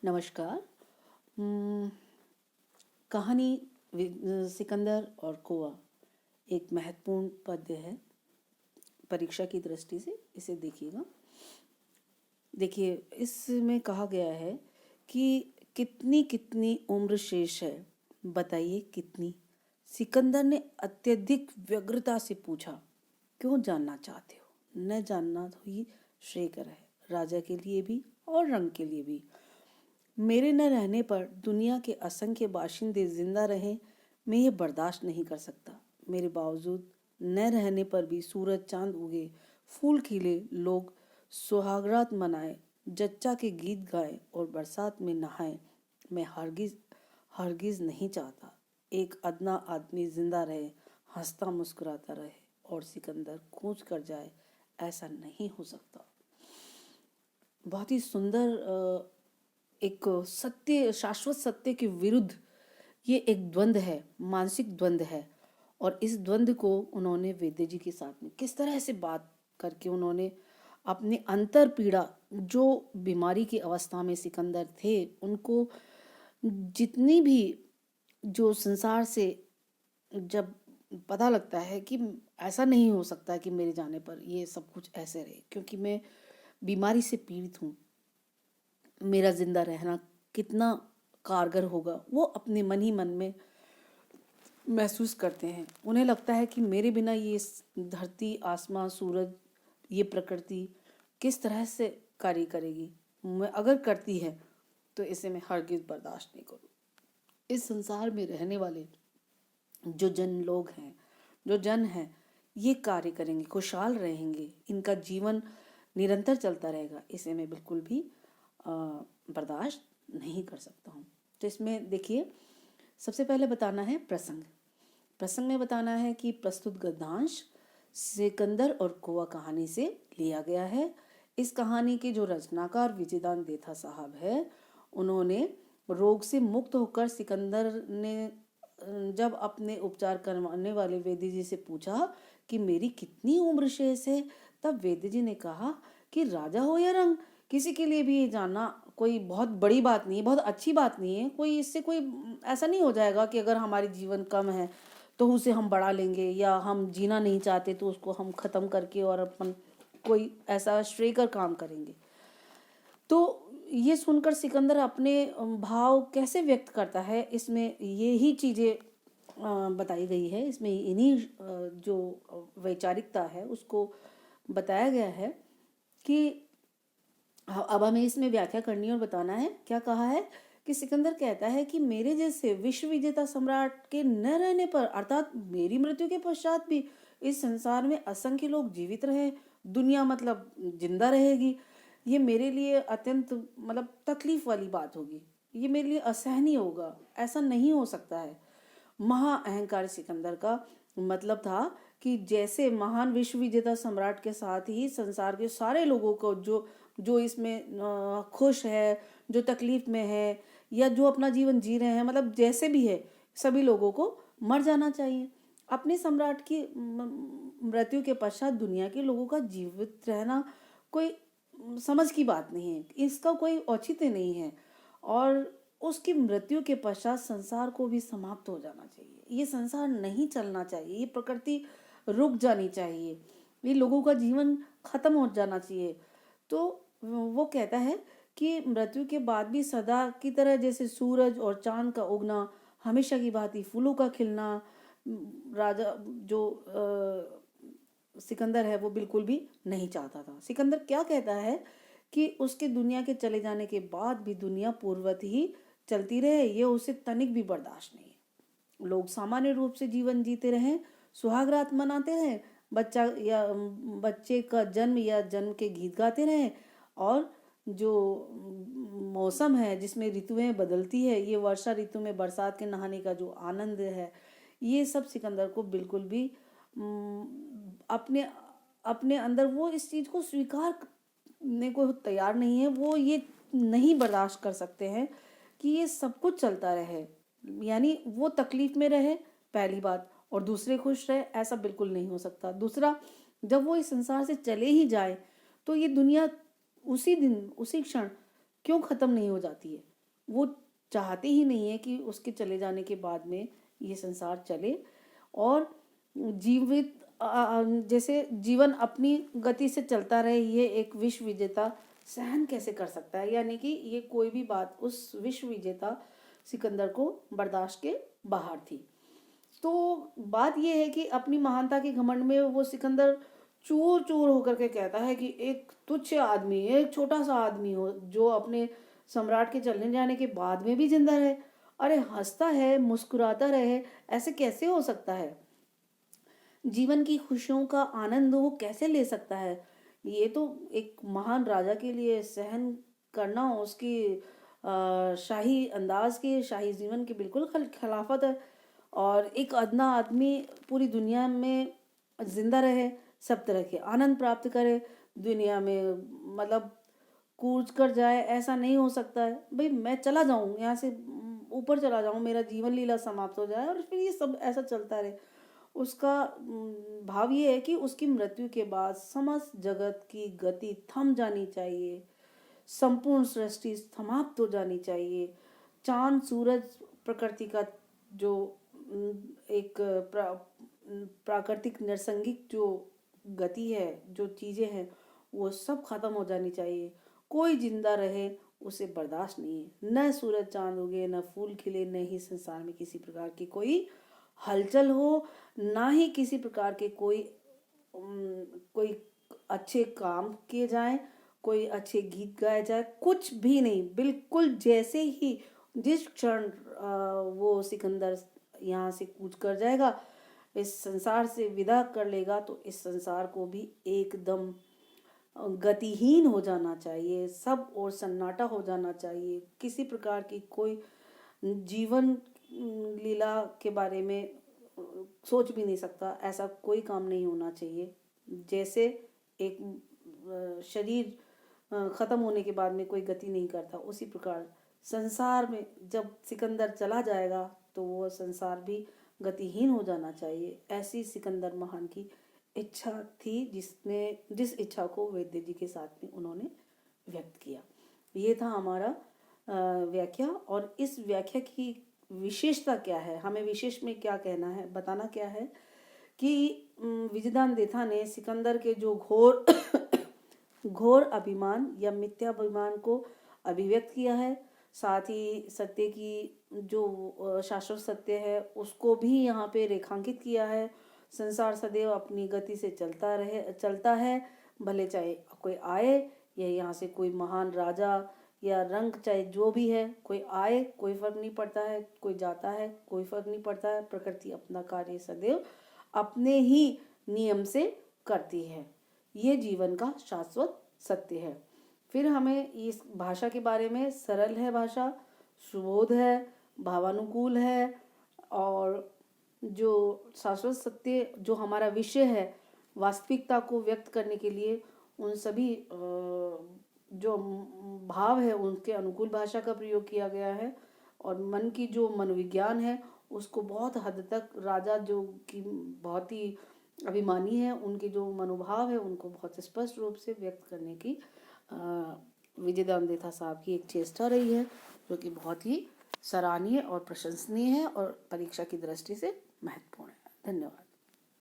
नमस्कार। कहानी सिकंदर और कौवा एक महत्वपूर्ण पद्य है परीक्षा की दृष्टि से। इसे देखिएगा। देखिए, इसमें कहा गया है कि कितनी कितनी उम्र शेष है, बताइए कितनी। सिकंदर ने अत्यधिक व्यग्रता से पूछा। क्यों जानना चाहते हो? न जानना तो ही श्रेयकर है, राजा के लिए भी और रंग के लिए भी। मेरे न रहने पर दुनिया के असंख्य बाशिंदे जिंदा रहें, मैं ये बर्दाश्त नहीं कर सकता। मेरे बावजूद न रहने पर भी सूरज चांद उगे, फूल खिले, लोग सुहागरात मनाए, जच्चा के गीत गाए और बरसात में नहाए, मैं हरगिज हरगिज नहीं चाहता। एक अदना आदमी जिंदा रहे, हंसता मुस्कुराता रहे और सिकंदर कूच कर जाए, ऐसा नहीं हो सकता। बहुत ही सुंदर एक सत्य, शाश्वत सत्य के विरुद्ध ये एक द्वंद्व है, मानसिक द्वंद्व है। और इस द्वंद्व को उन्होंने वेद्य जी के साथ में किस तरह से बात करके उन्होंने अपनी अंतर पीड़ा, जो बीमारी की अवस्था में सिकंदर थे, उनको जितनी भी, जो संसार से जब पता लगता है कि ऐसा नहीं हो सकता कि मेरे जाने पर ये सब कुछ ऐसे रहे, क्योंकि मैं बीमारी से पीड़ित हूँ, मेरा जिंदा रहना कितना कारगर होगा, वो अपने मन ही मन में महसूस करते हैं। उन्हें लगता है कि मेरे बिना ये धरती, आसमां, सूरज, ये प्रकृति किस तरह से कार्य करेगी। मैं अगर करती है तो इसे मैं हरगिज बर्दाश्त नहीं करूँ। इस संसार में रहने वाले जो जन लोग हैं, जो जन हैं, ये कार्य करेंगे, खुशहाल रहेंगे, इनका जीवन निरंतर चलता रहेगा, इसे मैं बिल्कुल भी बर्दाश्त नहीं कर सकता हूँ। तो इसमें देखिए, सबसे पहले बताना है प्रसंग में बताना है कि प्रस्तुत गद्यांश सिकंदर और कौवा कहानी से लिया गया है। इस कहानी के जो रचनाकार विजयदान देथा साहब है, उन्होंने रोग से मुक्त होकर सिकंदर ने जब अपने उपचार करवाने वाले वेद्य जी से पूछा कि मेरी कितनी उम्र शेष है, तब वेद्य जी ने कहा कि राजा हो या रंग, किसी के लिए भी ये जानना कोई बहुत बड़ी बात नहीं है, बहुत अच्छी बात नहीं है। कोई इससे कोई ऐसा नहीं हो जाएगा कि अगर हमारी जीवन कम है तो उसे हम बढ़ा लेंगे, या हम जीना नहीं चाहते तो उसको हम ख़त्म करके और अपन कोई ऐसा श्रेयकर काम करेंगे। तो ये सुनकर सिकंदर अपने भाव कैसे व्यक्त करता है, इसमें यही चीज़ें बताई गई है। इसमें इन्हीं जो वैचारिकता है उसको बताया गया है कि अब हमें इसमें व्याख्या करनी और बताना है। क्या कहा है कि सिकंदर कहता है कि मेरे जैसे विश्व विजेता सम्राट के न रहने पर, अर्थात मेरी मृत्यु के पश्चात भी इस संसार में असंख्य लोग जीवित रहे, दुनिया मतलब जिंदा रहेगी, ये मेरे लिए अत्यंत मतलब तकलीफ वाली बात होगी, ये मेरे लिए असहनीय होगा, ऐसा नहीं हो सकता है। महा अहंकार सिकंदर का मतलब था कि जैसे महान विश्व विजेता सम्राट के साथ ही संसार के सारे लोगों को, जो जो इसमें खुश है, जो तकलीफ में है, या जो अपना जीवन जी रहे हैं, मतलब जैसे भी है, सभी लोगों को मर जाना चाहिए। अपने सम्राट की मृत्यु के पश्चात दुनिया के लोगों का जीवित रहना कोई समझ की बात नहीं है, इसका कोई औचित्य नहीं है। और उसकी मृत्यु के पश्चात संसार को भी समाप्त हो जाना चाहिए, ये संसार नहीं चलना चाहिए, ये प्रकृति रुक जानी चाहिए, ये लोगों का जीवन खत्म हो जाना चाहिए। तो वो कहता है कि मृत्यु के बाद भी सदा की तरह जैसे सूरज और चांद का उगना, हमेशा की भांति फूलों का खिलना, राजा जो सिकंदर है वो बिल्कुल भी नहीं चाहता था। सिकंदर क्या कहता है कि उसके दुनिया के चले जाने के बाद भी दुनिया पूर्ववत ही चलती रहे, ये उसे तनिक भी बर्दाश्त नहीं है। लोग सामान्य रूप से जीवन जीते रहें, सुहागरात मनाते रहें, बच्चे का जन्म या जन्म के गीत गाते रहें, और जो मौसम है जिसमें ऋतुएं बदलती है, ये वर्षा ऋतु में बरसात के नहाने का जो आनंद है, ये सब सिकंदर को बिल्कुल भी अपने अपने अंदर वो इस चीज़ को स्वीकार करने को तैयार नहीं है। वो ये नहीं बर्दाश्त कर सकते हैं कि ये सब कुछ चलता रहे, यानी वो तकलीफ में रहे, पहली बात, और दूसरे खुश रहे, ऐसा बिल्कुल नहीं हो सकता। दूसरा, जब वो इस संसार से चले ही जाए तो ये दुनिया उसी दिन, उसी क्षण क्यों ख़त्म नहीं हो जाती है? वो चाहते ही नहीं है कि उसके चले जाने के बाद में ये संसार चले, और जीवित जैसे जीवन अपनी गति से चलता रहे, ये एक विश्व विजेता सहन कैसे कर सकता है। यानी कि ये कोई भी बात उस विश्व विजेता सिकंदर को बर्दाश्त के बाहर थी। तो बात यह है कि अपनी महानता के घमंड में वो सिकंदर चूर चूर होकर के कहता है कि एक तुच्छ आदमी, एक छोटा सा आदमी हो जो अपने सम्राट के चलने जाने के बाद में भी जिंदा रहे, अरे हंसता है, मुस्कुराता रहे, ऐसे कैसे हो सकता है। जीवन की खुशियों का आनंद वो कैसे ले सकता है। ये तो एक महान राजा के लिए सहन करना उसकी शाही अंदाज के, शाही जीवन के बिल्कुल खिलाफत है। और एक अदना आदमी पूरी दुनिया में जिंदा रहे, सब तरह के आनंद प्राप्त करे, दुनिया में मतलब कूच कर जाए, ऐसा नहीं हो सकता है। भाई मैं चला जाऊं यहाँ से, ऊपर चला जाऊं, मेरा जीवन लीला समाप्त हो जाए और फिर ये सब ऐसा चलता रहे। उसका भाव ये है कि उसकी मृत्यु के बाद समस्त जगत की गति थम जानी चाहिए, संपूर्ण सृष्टि समाप्त हो जानी चाहिए, चांद सूरज प्रकृति का जो एक प्राकृतिक नैसर्गिक जो गति है, जो चीजें हैं, वो सब खत्म हो जानी चाहिए। कोई जिंदा रहे उसे बर्दाश्त नहीं है। न सूरज चांद उगे, न फूल खिले, न ही संसार में किसी प्रकार की कोई हलचल हो, ना ही किसी प्रकार के कोई अच्छे काम किए जाएं, कोई अच्छे गीत गाए जाए, कुछ भी नहीं। बिल्कुल जैसे ही जिस क्षण वो सिकंदर यहाँ से कूच कर जाएगा, इस संसार से विदा कर लेगा, तो इस संसार को भी एकदम गतिहीन हो जाना चाहिए, सब और सन्नाटा हो जाना चाहिए। किसी प्रकार की कोई जीवन लीला के बारे में सोच भी नहीं सकता, ऐसा कोई काम नहीं होना चाहिए। जैसे एक शरीर खत्म होने के बाद में कोई गति नहीं करता, उसी प्रकार संसार में जब सिकंदर चला जाएगा तो वो संसार भी गतिहीन हो जाना चाहिए। ऐसी सिकंदर महान की इच्छा थी, जिस इच्छा को वैद्य जी के साथ में उन्होंने व्यक्त किया। ये था हमारा व्याख्या। और इस व्याख्या की विशेषता क्या है, हमें विशेष में क्या कहना है, बताना क्या है कि विजयदान देथा ने सिकंदर के जो घोर घोर अभिमान या मिथ्याभिमान को अभिव्यक्त किया है, साथ ही सत्य की जो शाश्वत सत्य है उसको भी यहाँ पे रेखांकित किया है। संसार सदैव अपनी गति से चलता है, भले चाहे कोई आए या यहाँ से कोई महान राजा या रंग, चाहे जो भी है, कोई आए कोई फर्क नहीं पड़ता है, कोई जाता है कोई फर्क नहीं पड़ता है। प्रकृति अपना कार्य सदैव अपने ही नियम से करती है, ये जीवन का शाश्वत सत्य है। फिर हमें इस भाषा के बारे में, सरल है भाषा, सुबोध है, भावानुकूल है, और जो शाश्वत सत्य जो हमारा विषय है, वास्तविकता को व्यक्त करने के लिए उन सभी जो भाव है उनके अनुकूल भाषा का प्रयोग किया गया है। और मन की जो मनोविज्ञान है उसको बहुत हद तक राजा जो कि बहुत ही अभिमानी है, उनके जो मनोभाव है उनको बहुत स्पष्ट रूप से व्यक्त करने की विजयदान देथा साहब की एक चेष्टा रही है, जो कि बहुत ही सराहनीय और प्रशंसनीय है और परीक्षा की दृष्टि से महत्वपूर्ण है। धन्यवाद।